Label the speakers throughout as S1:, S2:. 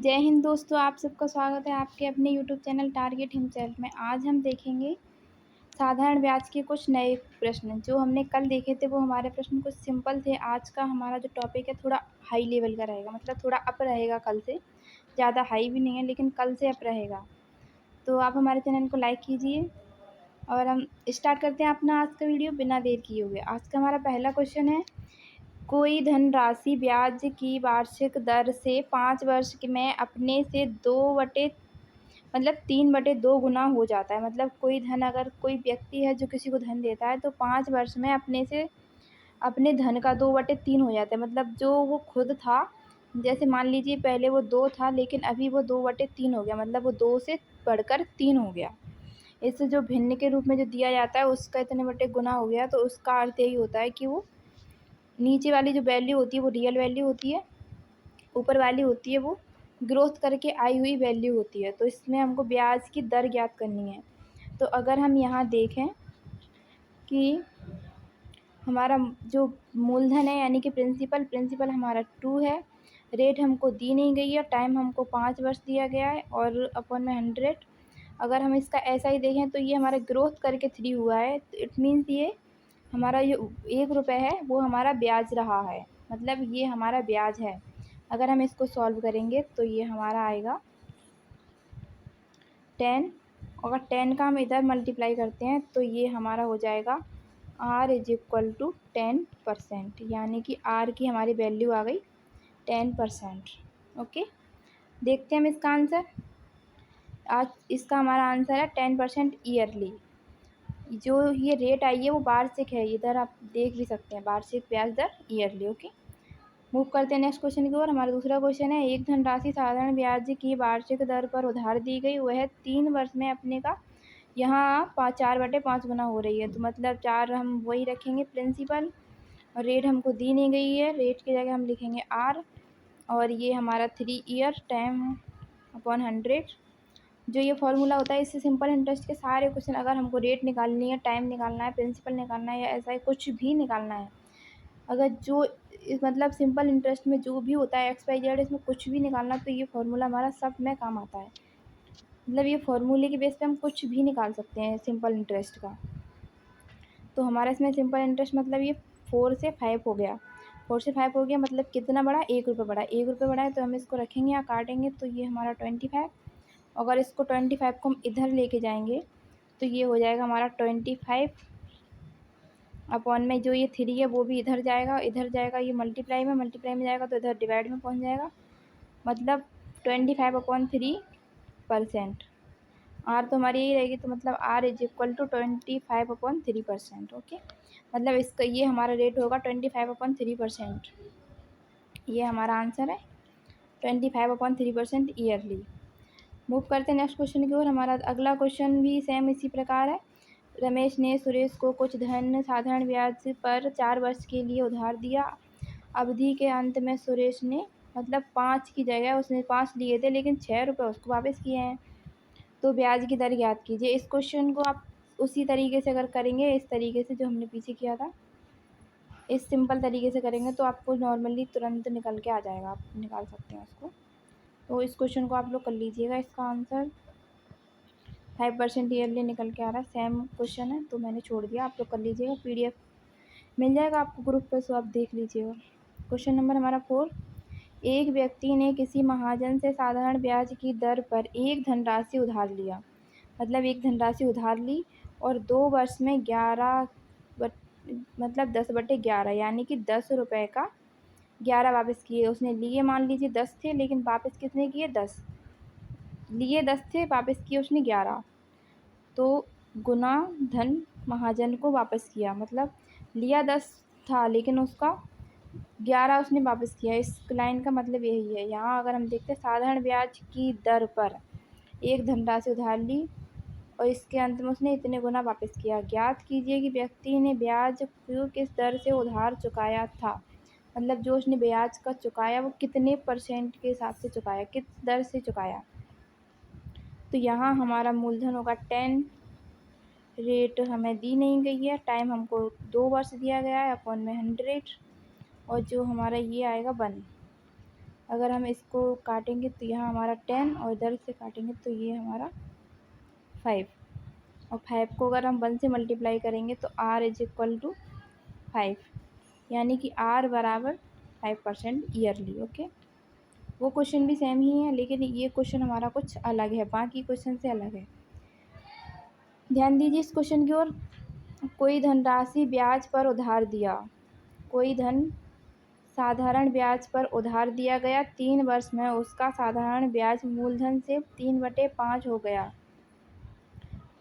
S1: जय हिंद दोस्तों, आप सबका स्वागत है आपके अपने यूट्यूब चैनल टारगेट हिमसेल्फ में। आज हम देखेंगे साधारण ब्याज के कुछ नए प्रश्न। जो हमने कल देखे थे वो हमारे प्रश्न कुछ सिंपल थे। आज का हमारा जो टॉपिक है थोड़ा हाई लेवल का रहेगा, मतलब थोड़ा अप रहेगा कल से। ज़्यादा हाई भी नहीं है लेकिन कल से अप रहेगा। तो आप हमारे चैनल को लाइक कीजिए और हम स्टार्ट करते हैं अपना आज का वीडियो बिना देर किए हुए। आज का हमारा पहला क्वेश्चन है, कोई धनराशि ब्याज की वार्षिक दर से 5 वर्ष में अपने से 3/2 गुना हो जाता है। मतलब कोई धन, अगर कोई व्यक्ति है जो किसी को धन देता है तो 5 वर्ष में अपने धन का 2/3 हो जाता है। मतलब जो वो खुद था, जैसे मान लीजिए पहले वो 2 था लेकिन अभी वो 2/3 हो गया, मतलब वो 2 से बढ़कर 3 हो गया। इससे जो भिन्न के रूप में जो दिया जाता है उसका इतने बटे गुना हो गया। तो उसका अर्थ यही होता है कि वो नीचे वाली जो वैल्यू होती है वो रियल वैल्यू होती है, ऊपर वाली होती है वो ग्रोथ करके आई हुई वैल्यू होती है। तो इसमें हमको ब्याज की दर ज्ञात करनी है। तो अगर हम यहाँ देखें कि हमारा जो मूलधन है यानी कि प्रिंसिपल हमारा 2 है, रेट हमको दी नहीं गई है, टाइम हमको 5 वर्ष दिया गया है और अपॉन में 100। अगर हम इसका ऐसा ही देखें तो ये हमारा ग्रोथ करके 3 हुआ है। तो इट मीन्स ये हमारा ये 1 रुपये है वो हमारा ब्याज रहा है, मतलब ये हमारा ब्याज है। अगर हम इसको सॉल्व करेंगे तो ये हमारा आएगा 10। अगर 10 का हम इधर मल्टीप्लाई करते हैं तो ये हमारा हो जाएगा R = 10%, यानी कि R की हमारी वैल्यू आ गई 10%। ओके, देखते हैं हम इसका आंसर। आज इसका हमारा आंसर है 10% ईयरली। जो ये रेट आई है वो वार्षिक है, इधर आप देख भी सकते हैं, वार्षिक ब्याज दर ईयरली। ओके, मूव करते हैं नेक्स्ट क्वेश्चन की ओर। हमारा दूसरा क्वेश्चन है, एक धनराशि साधारण ब्याज की वार्षिक दर पर उधार दी गई, वह 3 वर्ष में अपने का यहाँ 4/5 गुना हो रही है। तो मतलब 4 हम वही रखेंगे प्रिंसिपल, और रेट हमको दी नहीं गई है, रेट की जगह हम लिखेंगे R। और ये हमारा 3 ईयर टाइम अपॉन 100। जो ये फॉर्मूला होता है इससे सिंपल इंटरेस्ट के सारे क्वेश्चन, अगर हमको रेट निकालनी है, टाइम निकालना है, प्रिंसिपल निकालना है या ऐसा ही कुछ भी निकालना है, अगर जो मतलब सिंपल इंटरेस्ट में जो भी होता है XYZ, इसमें कुछ भी निकालना तो ये फार्मूला हमारा सब में काम आता है। मतलब ये फार्मूले के बेस पे हम कुछ भी निकाल सकते हैं सिंपल इंटरेस्ट का। तो हमारा इसमें सिंपल इंटरेस्ट मतलब ये 4 से 5 हो गया। 4 से 5 हो गया मतलब कितना बढ़ा, 1 रुपये बढ़ा। 1 रुपये बढ़ा है तो हम इसको रखेंगे या काटेंगे तो ये हमारा 25। अगर इसको 25 को हम इधर लेके जाएंगे तो ये हो जाएगा हमारा 25 अपॉन में जो ये 3 है वो भी इधर जाएगा, ये मल्टीप्लाई में जाएगा तो इधर डिवाइड में पहुंच जाएगा। मतलब 25/3%। आर तो हमारी यही रहेगी, तो मतलब R = 25/3%। ओके, मतलब इसका ये हमारा रेट होगा 25/3%। ये हमारा आंसर है 25/3% ईयरली। मूव करते हैं नेक्स्ट क्वेश्चन की ओर। हमारा अगला क्वेश्चन भी सेम इसी प्रकार है। रमेश ने सुरेश को कुछ धन साधारण ब्याज पर 4 वर्ष के लिए उधार दिया। अवधि के अंत में सुरेश ने मतलब 5 की जगह उसने 5 लिए थे लेकिन 6 रुपये उसको वापस किए हैं। तो ब्याज की दर ज्ञात कीजिए। इस क्वेश्चन को आप उसी तरीके से अगर करेंगे, इस तरीके से जो हमने पीछे किया था, इस सिंपल तरीके से करेंगे तो आपको नॉर्मली तुरंत निकल के आ जाएगा, आप निकाल सकते हैं उसको। तो इस क्वेश्चन को आप लोग कर लीजिएगा। इसका आंसर 5% ईयरली निकल के आ रहा है। सेम क्वेश्चन है तो मैंने छोड़ दिया, आप लोग कर लीजिएगा। PDF मिल जाएगा आपको ग्रुप पर, सो आप देख लीजिएगा। क्वेश्चन नंबर हमारा 4, एक व्यक्ति ने किसी महाजन से साधारण ब्याज की दर पर एक धनराशि उधार लिया। मतलब एक धनराशि उधार ली और 2 वर्ष में 10/11 यानी कि 10 रुपये का 11 वापस किए उसने। लिए मान लीजिए 10 थे लेकिन वापस कितने किए, 10 लिए, 10 थे वापस किए उसने 11। तो गुना धन महाजन को वापस किया, मतलब लिया 10 था लेकिन उसका 11 उसने वापस किया। इस लाइन का मतलब यही है। यहाँ अगर हम देखते हैं साधारण ब्याज की दर पर एक धनराशि उधार ली और इसके अंत में उसने इतने गुना वापस किया। ज्ञात कीजिए कि व्यक्ति ने ब्याज को किस दर से उधार चुकाया था। मतलब जो उसने ब्याज का चुकाया वो कितने % के हिसाब से चुकाया, किस दर से चुकाया। तो यहाँ हमारा मूलधन होगा 10, रेट हमें दी नहीं गई है, टाइम हमको 2 वर्ष दिया गया है, अपॉन में 100, और जो हमारा ये आएगा 1। अगर हम इसको काटेंगे तो यहाँ हमारा 10 और इधर से काटेंगे तो ये हमारा 5, और 5 को अगर हम 1 से मल्टीप्लाई करेंगे तो r इज इक्वल टू 5, यानी कि r बराबर 5% ईयरली। ओके, वो क्वेश्चन भी सेम ही है, लेकिन ये क्वेश्चन हमारा कुछ अलग है, बाकी क्वेश्चन से अलग है। ध्यान दीजिए इस क्वेश्चन की ओर। कोई धनराशि ब्याज पर उधार दिया, कोई धन साधारण ब्याज पर उधार दिया गया, 3 वर्ष में उसका साधारण ब्याज मूलधन से 3/5 हो गया।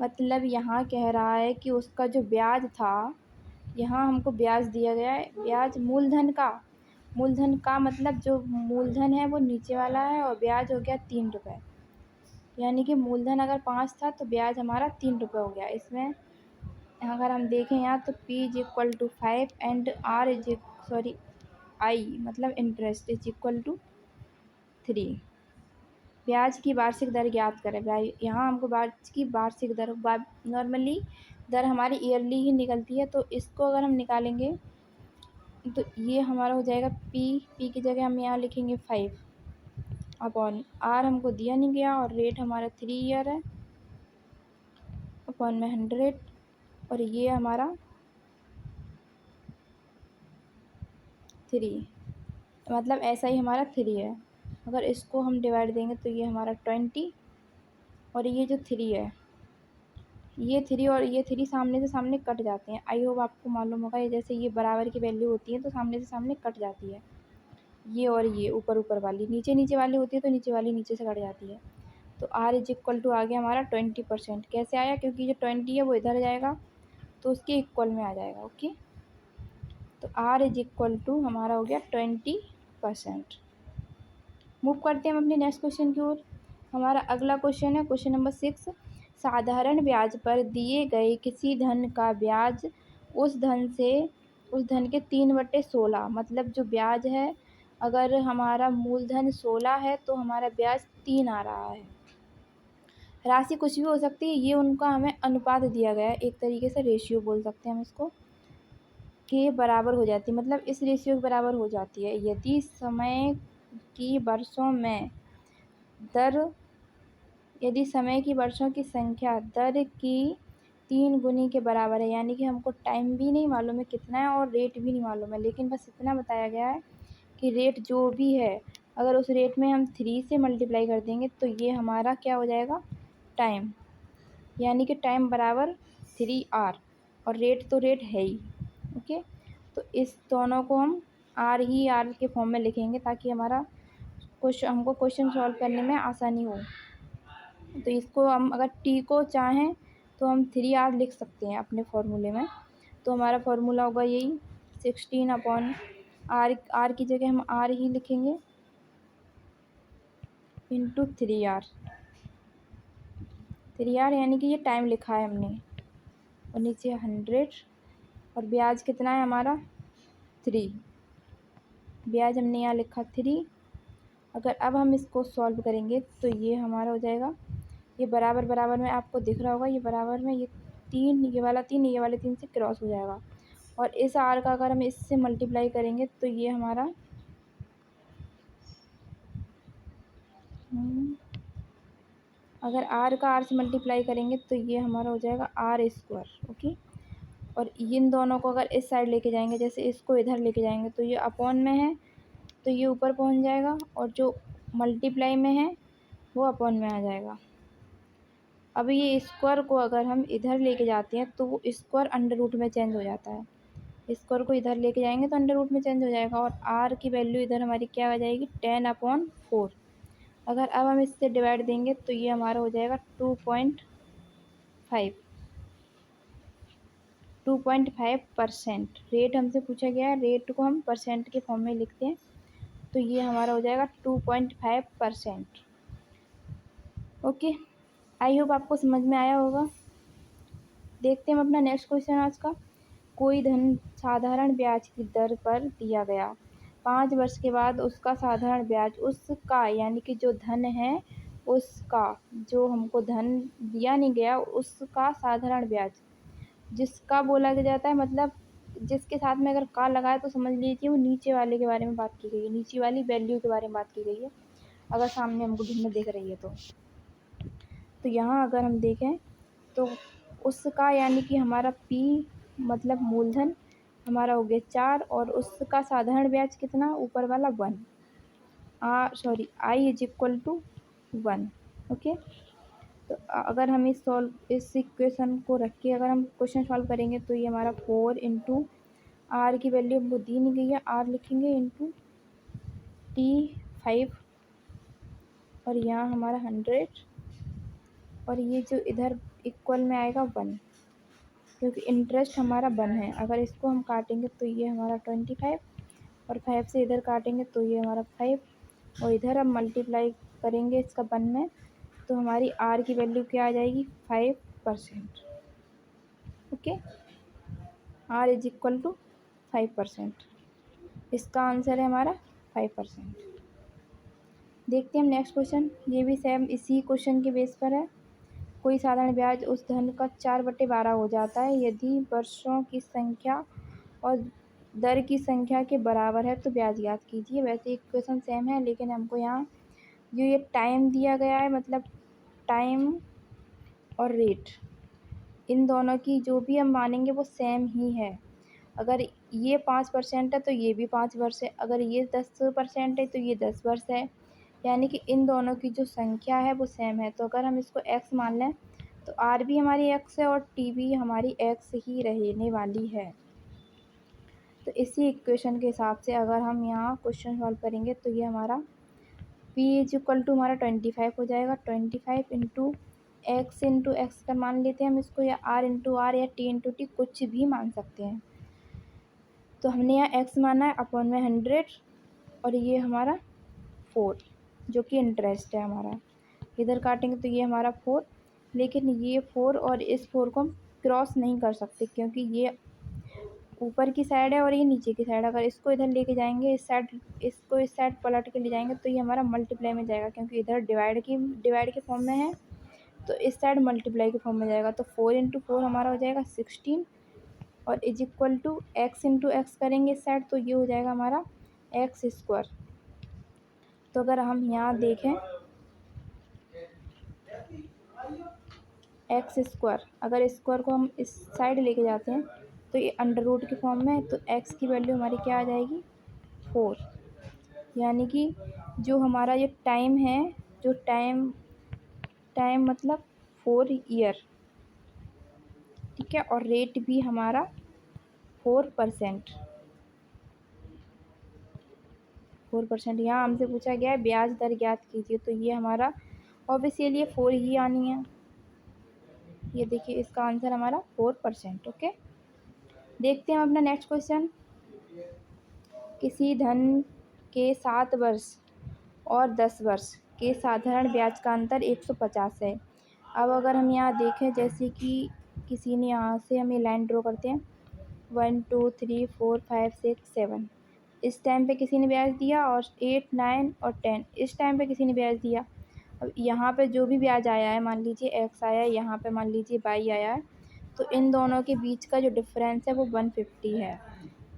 S1: मतलब यहाँ कह रहा है कि उसका जो ब्याज था, यहाँ हमको ब्याज दिया गया है, ब्याज मूलधन का मतलब जो मूलधन है वो नीचे वाला है और ब्याज हो गया 3 रुपये, यानी कि मूलधन अगर 5 था तो ब्याज हमारा 3 रुपये हो गया। इसमें अगर हम देखें यहाँ तो P is equal to 5 and R is I मतलब इंटरेस्ट इज इक्वल टू 3। ब्याज की वार्षिक दर ज्ञात करें। यहाँ हमको ब्याज की वार्षिक दर, नॉर्मली दर हमारी ईयरली ही निकलती है, तो इसको अगर हम निकालेंगे तो ये हमारा हो जाएगा पी की जगह हम यहाँ लिखेंगे 5 अपॉन आर, हमको दिया नहीं गया, और रेट हमारा 3 ईयर है अपॉन में 100, और ये हमारा 3, मतलब ऐसा ही हमारा 3 है। अगर इसको हम डिवाइड देंगे तो ये हमारा 20, और ये जो 3 है, ये 3 और ये 3 सामने से सामने कट जाते हैं। आई होप आपको मालूम होगा, ये जैसे ये बराबर की वैल्यू होती है तो सामने से सामने कट जाती है। ये और ये ऊपर वाली नीचे वाली होती है तो नीचे वाली नीचे से कट जाती है। तो r इज इक्वल टू आ गया हमारा 20%। कैसे आया? क्योंकि जो 20 है वो इधर जाएगा तो उसके इक्वल में आ जाएगा। ओके, तो r इज इक्वल टू हमारा हो गया 20%। मूव करते हैं हम अपने नेक्स्ट क्वेश्चन की ओर। हमारा अगला क्वेश्चन है क्वेश्चन नंबर 6। साधारण ब्याज पर दिए गए किसी धन का ब्याज उस धन के 3/16, मतलब जो ब्याज है, अगर हमारा मूलधन 16 है तो हमारा ब्याज 3 आ रहा है। राशि कुछ भी हो सकती है, ये उनका हमें अनुपात दिया गया है, एक तरीके से रेशियो बोल सकते हैं हम इसको, के बराबर हो जाती है, मतलब इस रेशियो के बराबर हो जाती है यदि समय की वर्षों की संख्या दर की 3 गुनी के बराबर है। यानी कि हमको टाइम भी नहीं मालूम है कितना है और रेट भी नहीं मालूम है, लेकिन बस इतना बताया गया है कि रेट जो भी है अगर उस रेट में हम 3 से मल्टीप्लाई कर देंगे तो ये हमारा क्या हो जाएगा? टाइम, यानी कि टाइम बराबर 3R, और रेट तो रेट है ही। ओके, तो इस दोनों को हम आर के फॉर्म में लिखेंगे ताकि हमको क्वेश्चन सॉल्व करने में आसानी हो। तो इसको हम अगर टी को चाहें तो हम 3R लिख सकते हैं अपने फॉर्मूले में। तो हमारा फॉर्मूला होगा यही 16 अपॉन आर की जगह हम आर ही लिखेंगे इंटू 3R, यानी कि ये टाइम लिखा है हमने, और नीचे 100, और ब्याज कितना है हमारा 3, ब्याज हमने यहाँ लिखा 3। अगर अब हम इसको सॉल्व करेंगे तो ये हमारा हो जाएगा, ये बराबर में आपको दिख रहा होगा, ये बराबर में ये 3, ये वाला 3, ये वाले 3 से क्रॉस हो जाएगा, और इस आर का अगर हम इससे मल्टीप्लाई करेंगे तो ये हमारा अगर आर का आर से मल्टीप्लाई करेंगे तो ये हमारा हो जाएगा R²। ओके, और इन दोनों को अगर इस साइड लेके जाएंगे, जैसे इसको इधर लेके जाएंगे तो ये अपॉन में है तो ये ऊपर पहुंच जाएगा, और जो मल्टीप्लाई में है वो अपॉन में आ जाएगा। अब ये स्क्वायर को अगर हम इधर लेके जाते हैं तो वो स्क्वायर अंडर रूट में चेंज हो जाता है, स्क्वायर को इधर लेके जाएंगे तो अंडर रूट में चेंज हो जाएगा, और आर की वैल्यू इधर हमारी क्या आ जाएगी? 10/4। अगर अब हम इससे डिवाइड देंगे तो ये हमारा हो जाएगा 2.5%। रेट हमसे पूछा गया है, रेट को हम परसेंट के फॉर्म में लिखते हैं, तो ये हमारा हो जाएगा 2.5%। ओके, आई होप आपको समझ में आया होगा। देखते हैं हम अपना नेक्स्ट क्वेश्चन आज का। कोई धन साधारण ब्याज की दर पर दिया गया, 5 वर्ष के बाद उसका साधारण ब्याज उसका, यानी कि जो धन है उसका, जो हमको धन दिया नहीं गया उसका साधारण ब्याज, जिसका बोला जाता है मतलब जिसके साथ में अगर का लगाए तो समझ लीजिए वो नीचे वाले के बारे में बात की गई है, नीचे वाली वैल्यू के बारे में बात की गई है, अगर सामने हमको भिन्न दिख रही है तो यहाँ अगर हम देखें तो उसका यानी कि हमारा P मतलब मूलधन हमारा हो गया 4 और उसका साधारण ब्याज कितना, ऊपर वाला 1, I is equal to 1। Okay, तो अगर हम इस इक्वेशन को रख के अगर हम क्वेश्चन सॉल्व करेंगे तो ये हमारा 4 इंटू आर की वैल्यू हमको दी नहीं गई है, आर लिखेंगे इंटू T5 और यहाँ हमारा 100 और ये जो इधर इक्वल में आएगा 1, क्योंकि इंटरेस्ट हमारा 1 है। अगर इसको हम काटेंगे तो ये हमारा 25 और 5 से इधर काटेंगे तो ये हमारा 5 और इधर हम मल्टीप्लाई करेंगे इसका 1 में तो हमारी आर की वैल्यू क्या आ जाएगी, 5%। Okay, R is equal to 5%, इसका आंसर है हमारा 5%। देखते हैं हम नेक्स्ट क्वेश्चन, ये भी सेम इसी क्वेश्चन के बेस पर है। कोई साधारण ब्याज उस धन का 4/12 हो जाता है यदि वर्षों की संख्या और दर की संख्या के बराबर है तो ब्याज ज्ञात कीजिए। वैसे इक्वेशन सेम है लेकिन हमको यहाँ जो ये टाइम दिया गया है, मतलब टाइम और रेट, इन दोनों की जो भी हम मानेंगे वो सेम ही है। अगर ये 5% है तो ये भी 5 वर्ष है, अगर ये 10% है तो ये 10 वर्ष है, यानी कि इन दोनों की जो संख्या है वो सेम है। तो अगर हम इसको x मान लें तो r भी हमारी x है और t भी हमारी x ही रहने वाली है। तो इसी इक्वेशन के हिसाब से अगर हम यहाँ क्वेश्चन सॉल्व करेंगे तो ये हमारा p इज इक्वल टू हमारा 25 हो जाएगा, 25 इंटू एक्स का मान लेते हैं हम इसको, या r इंटू आर या t इंटू टी कुछ भी मान सकते हैं। तो हमने यहाँ x माना है अपॉन में 100 और ये हमारा 4 जो कि इंटरेस्ट है हमारा, इधर काटेंगे तो ये हमारा 4, लेकिन ये 4 और इस 4 को हम क्रॉस नहीं कर सकते क्योंकि ये ऊपर की साइड है और ये नीचे की साइड। अगर इसको इधर लेके जाएंगे इस साइड पलट के ले जाएंगे तो ये हमारा मल्टीप्लाई में जाएगा, क्योंकि इधर डिवाइड के फॉर्म में है तो इस साइड मल्टीप्लाई के फॉर्म में जाएगा। तो 4 इंटू 4 हमारा हो जाएगा 16 और is equal to X into X करेंगे इस साइड तो ये हो जाएगा हमारा x²। तो अगर हम यहाँ देखें x², अगर स्क्वायर को हम इस साइड लेके जाते हैं तो ये अंडर रूट के फॉर्म में है, तो x की वैल्यू हमारी क्या आ जाएगी, 4। यानी कि जो हमारा ये टाइम है, जो टाइम मतलब 4 ईयर, ठीक है, और रेट भी हमारा 4%। यहाँ हमसे पूछा गया है ब्याज दर ज्ञात कीजिए, तो ये हमारा ऑब्वियसली ये 4 ही आनी है। ये देखिए इसका आंसर हमारा 4%। ओके, देखते हैं हम अपना नेक्स्ट क्वेश्चन। किसी धन के 7 वर्ष और 10 वर्ष के साधारण ब्याज का अंतर 150 है। अब अगर हम यहाँ देखें, जैसे कि किसी ने यहाँ से हमें लाइन ड्रॉ करते हैं 1 2 3 4 5 6 7, इस टाइम पे किसी ने ब्याज दिया, और 8 9 और 10 इस टाइम पे किसी ने ब्याज दिया। अब यहाँ पे जो भी ब्याज आया है, मान लीजिए x आया है, यहाँ पे मान लीजिए y आया है, तो इन दोनों के बीच का जो डिफरेंस है वो 150 है।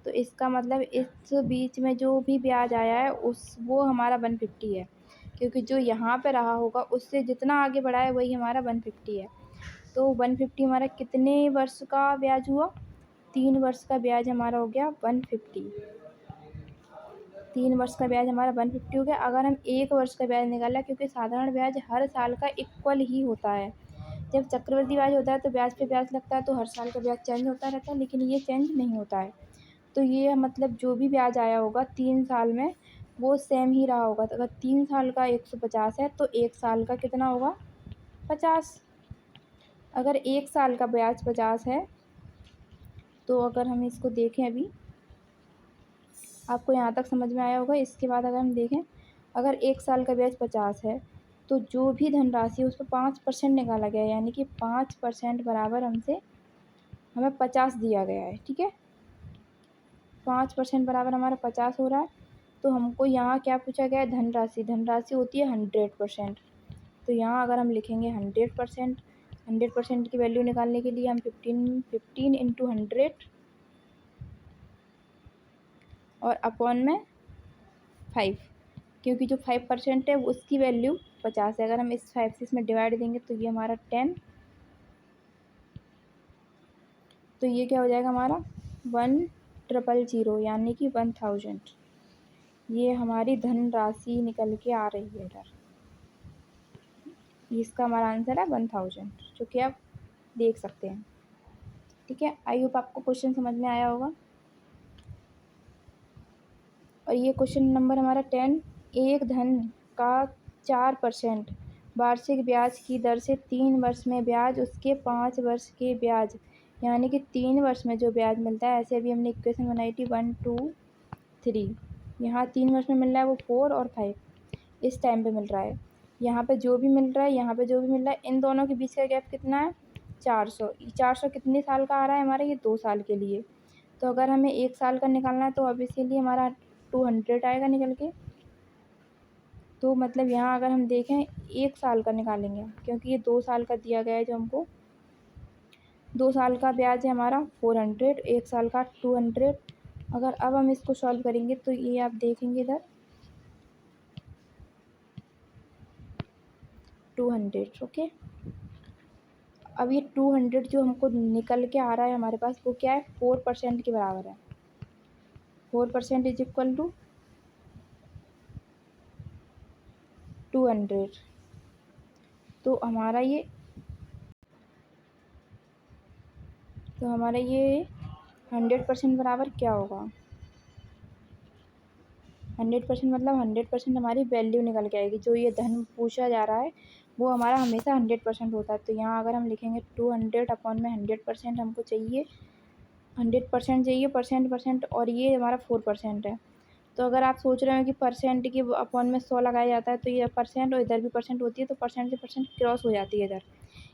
S1: तो इसका मतलब इस बीच में जो भी ब्याज आया है वो हमारा 150 है, क्योंकि जो यहाँ पे रहा होगा उससे जितना आगे बढ़ा है वही हमारा 150 है। तो 150 हमारा कितने वर्ष का ब्याज हुआ, 3 वर्ष का ब्याज हमारा हो गया 150। 3 वर्ष का ब्याज हमारा 150 हो गया। अगर हम 1 वर्ष का ब्याज निकाला, क्योंकि साधारण ब्याज हर साल का इक्वल ही होता है, जब चक्रवृद्धि ब्याज होता है तो ब्याज पे ब्याज लगता है तो हर साल का ब्याज चेंज होता रहता है, लेकिन ये चेंज नहीं होता है। तो ये मतलब जो भी ब्याज आया होगा 3 साल में वो सेम ही रहा होगा। तो अगर 3 साल का 150 है तो 1 साल का कितना होगा, 50। अगर 1 साल का ब्याज 50 है तो अगर हम इसको देखें, अभी आपको यहाँ तक समझ में आया होगा। इसके बाद अगर हम देखें, अगर 1 साल का ब्याज 50 है तो जो भी धनराशि है उस पर 5% निकाला गया है, यानी कि 5% बराबर हमें 50 दिया गया है, ठीक है। 5% बराबर हमारा 50 हो रहा है। तो हमको यहाँ क्या पूछा गया है, धनराशि होती है 100%। तो यहाँ अगर हम लिखेंगे 100% की वैल्यू निकालने के लिए हम 15 इंटू 100 और अपॉन में 5, क्योंकि जो 5% है उसकी वैल्यू 50 है। अगर हम इस 5 से इसमें डिवाइड देंगे तो ये हमारा 10, तो ये क्या हो जाएगा हमारा 1000, यानी कि 1000। ये हमारी धनराशि निकल के आ रही है इधर। इसका हमारा आंसर है 1000, जो कि आप देख सकते हैं। ठीक है, आई होप आपको क्वेश्चन समझ में आया होगा। और ये क्वेश्चन नंबर हमारा 10, एक धन का 4% वार्षिक ब्याज की दर से 3 वर्ष में ब्याज उसके 5 वर्ष के ब्याज, यानी कि 3 वर्ष में जो ब्याज मिलता है। ऐसे अभी हमने इक्वेशन बनाई थी 1 2 3, यहाँ 3 वर्ष में मिल रहा है वो 4 और 5 इस टाइम पे मिल रहा है। यहाँ पे जो भी मिल रहा है, यहाँ पे जो भी मिल रहा है, इन दोनों के बीच का गैप कितना है 400। 400 कितने साल का आ रहा है हमारा, ये 2 साल के लिए। तो अगर हमें 1 साल का निकालना है तो अब इसीलिए हमारा 200 आएगा निकल के। तो मतलब यहाँ अगर हम देखें 1 साल का निकालेंगे, क्योंकि ये 2 साल का दिया गया है जो हमको। 2 साल का ब्याज है हमारा 400, 1 साल का 200। अगर अब हम इसको सॉल्व करेंगे तो ये आप देखेंगे इधर 200। ओके, अब ये 200 जो हमको निकल के आ रहा है हमारे पास, वो क्या है 4% के बराबर है। 4% इज इक्वल टू 200। तो हमारा ये 100% बराबर क्या होगा, 100% मतलब 100% हमारी वैल्यू निकल के आएगी। जो ये धन पूछा जा रहा है वो हमारा हमेशा 100% होता है। तो यहाँ अगर हम लिखेंगे 200 अपॉन में 100% हमको चाहिए, 100% चाहिए, परसेंट, और ये हमारा 4% है। तो अगर आप सोच रहे हो कि परसेंट की अपॉन में 100 लगाया जाता है, तो ये परसेंट और इधर भी परसेंट होती है, तो परसेंट से परसेंट क्रॉस हो जाती है इधर।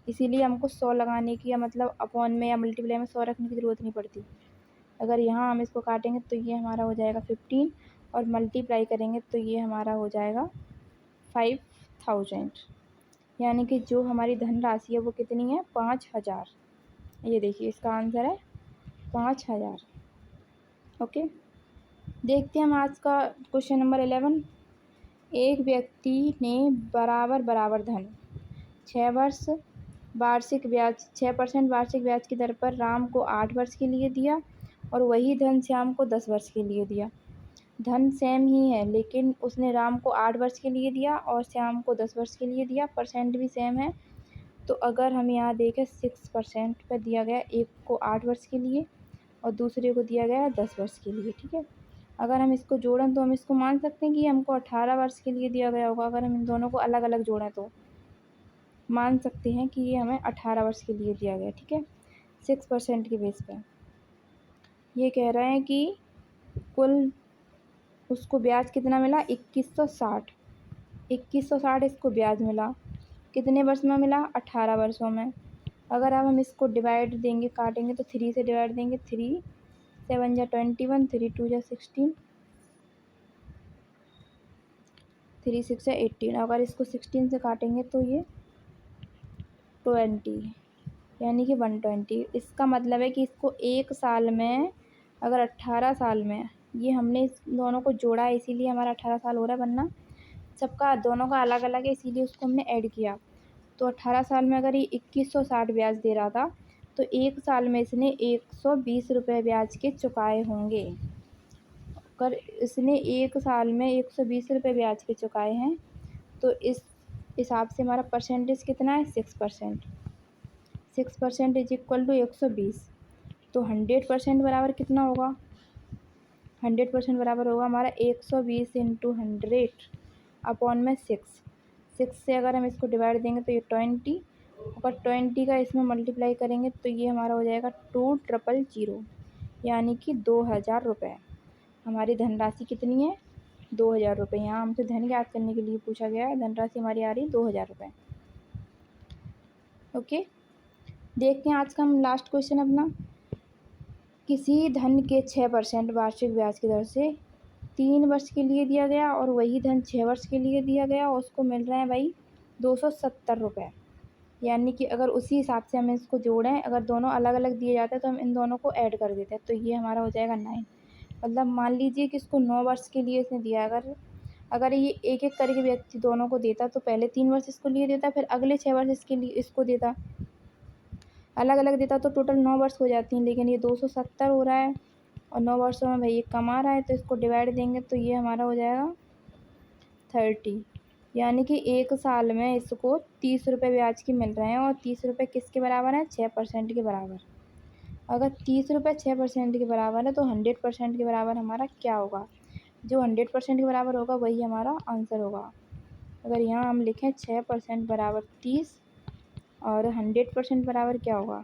S1: इसीलिए हमको 100 लगाने की, या मतलब अपॉन में या मल्टीप्लाई में 100 रखने की ज़रूरत नहीं पड़ती। अगर यहाँ हम इसको काटेंगे तो ये हमारा हो जाएगा 15, और मल्टीप्लाई करेंगे तो ये हमारा हो जाएगा 5000। यानी कि जो हमारी धनराशि है वो कितनी है 5000। ये देखिए इसका आंसर है 5000। ओके, देखते हैं हम आज का क्वेश्चन नंबर 11। एक व्यक्ति ने बराबर बराबर धन 6 वर्ष वार्षिक ब्याज 6% वार्षिक ब्याज की दर पर राम को 8 वर्ष के लिए दिया, और वही धन श्याम को 10 वर्ष के लिए दिया। धन सेम ही है, लेकिन उसने राम को 8 वर्ष के लिए दिया और श्याम को 10 वर्ष के लिए दिया। परसेंट भी सेम है। तो अगर हम यहाँ देखें 6% पर दिया गया, एक को 8 वर्ष के लिए और दूसरे को दिया गया 10 वर्ष के लिए। ठीक है, अगर हम इसको जोड़ें तो हम इसको मान सकते हैं कि हमको 18 वर्ष के लिए दिया गया होगा। अगर हम इन दोनों को अलग अलग जोड़ें तो मान सकते हैं कि ये हमें 18 वर्ष के लिए दिया गया। ठीक है, 6% के बेस पर ये कह रहे हैं कि कुल उसको ब्याज कितना मिला 2160। 2160 इसको ब्याज मिला, कितने वर्ष में मिला 18 वर्षों में। अगर अब हम इसको डिवाइड देंगे, काटेंगे तो 3 से डिवाइड देंगे, 3 7 जा 21, 3 2 जा 16, 3 6 जा 18। अगर इसको 16 से काटेंगे तो ये 20, यानी कि 120। इसका मतलब है कि इसको 1 साल में, अगर 18 साल में, ये हमने इस दोनों को जोड़ा है इसीलिए हमारा 18 साल हो रहा है, वरना सबका दोनों का अलग अलग है इसीलिए उसको हमने ऐड किया। तो 18 साल में अगर ये 2160 ब्याज दे रहा था, तो 1 साल में इसने 120 रुपये ब्याज के चुकाए होंगे। अगर इसने 1 साल में 120 रुपये ब्याज के चुकाए हैं, तो इस हिसाब से हमारा परसेंटेज कितना है 6%। 6% इज इक्वल टू 120। तो 100% बराबर कितना होगा, 100% बराबर होगा हमारा 120 इंटू 100 अपॉन में 6 से अगर हम इसको डिवाइड देंगे तो ये 20, अगर 20 का इसमें मल्टीप्लाई करेंगे तो ये हमारा हो जाएगा 2000, यानी कि 2000 रुपये। हमारी धनराशि कितनी है 2000 रुपये। यहाँ हमसे धन ज्ञात करने के लिए पूछा गया है, धनराशि हमारी आ रही है 2000 रुपये। ओके, देखते हैं आज का हम लास्ट क्वेश्चन अपना। किसी धन के 6% वार्षिक ब्याज की दर से 3 वर्ष के लिए दिया गया, और वही धन 6 वर्ष के लिए दिया गया, और उसको मिल रहे हैं भाई 270 रुपये। यानी कि अगर उसी हिसाब से हम इसको जोड़ें, अगर दोनों अलग अलग दिए जाते हैं तो हम इन दोनों को ऐड कर देते हैं, तो ये हमारा हो जाएगा 9। मतलब मान लीजिए कि इसको 9 वर्ष के लिए इसने दिया, अगर अगर ये एक-एक करके व्यक्ति दोनों को देता तो पहले 3 वर्ष इसको लिए देता, फिर अगले 6 वर्ष इसके लिए इसको देता। अलग-अलग देता तो टोटल 9 वर्ष हो जाती हैं, लेकिन ये 270 हो रहा है और 9 वर्षों में भाई ये कमा रहा है, तो इसको डिवाइड देंगे तो ये हमारा हो जाएगा 30। यानी कि 1 साल में इसको 30 रुपये ब्याज के मिल रहे हैं और 30 रुपये किसके बराबर हैं? 6% के बराबर। अगर 30 रुपये 6% के बराबर है तो 100% के बराबर हमारा क्या होगा? जो 100% के बराबर होगा वही हमारा आंसर होगा। अगर यहाँ हम लिखें 6% बराबर 30 और 100% बराबर क्या होगा?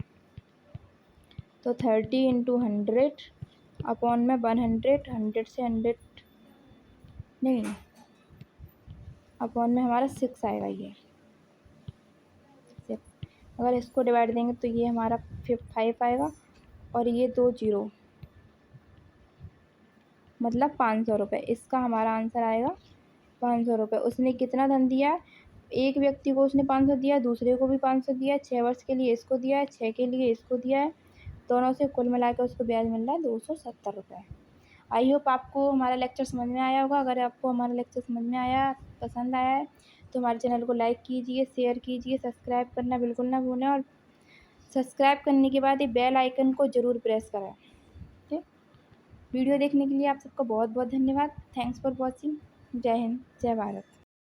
S1: तो 30 इंटू 100 अपॉन में 100, 100 से 100 नहीं, अपॉन में हमारा 6 आएगा, ये 6। अगर इसको डिवाइड देंगे तो ये हमारा 5 आएगा और ये 2 0, मतलब 500 रुपये। इसका हमारा आंसर आएगा 500 रुपये। उसने कितना धन दिया है? एक व्यक्ति को उसने 500 दिया है, दूसरे को भी 500 दिया है, 6 वर्ष के लिए इसको दिया है, 6 के लिए इसको दिया है, दोनों से कुल मिलाकर उसको ब्याज मिल रहा है 270 रुपये। आई होप आपको हमारा लेक्चर समझ में आया होगा। अगर आपको हमारा लेक्चर समझ में आया, पसंद आया है तो हमारे चैनल को लाइक कीजिए, शेयर कीजिए, सब्सक्राइब करना बिल्कुल ना भूलें और सब्सक्राइब करने के बाद ये बेल आइकन को ज़रूर प्रेस करें। ठीक, वीडियो देखने के लिए आप सबका बहुत बहुत धन्यवाद। Thanks for watching. जय हिंद, जय भारत।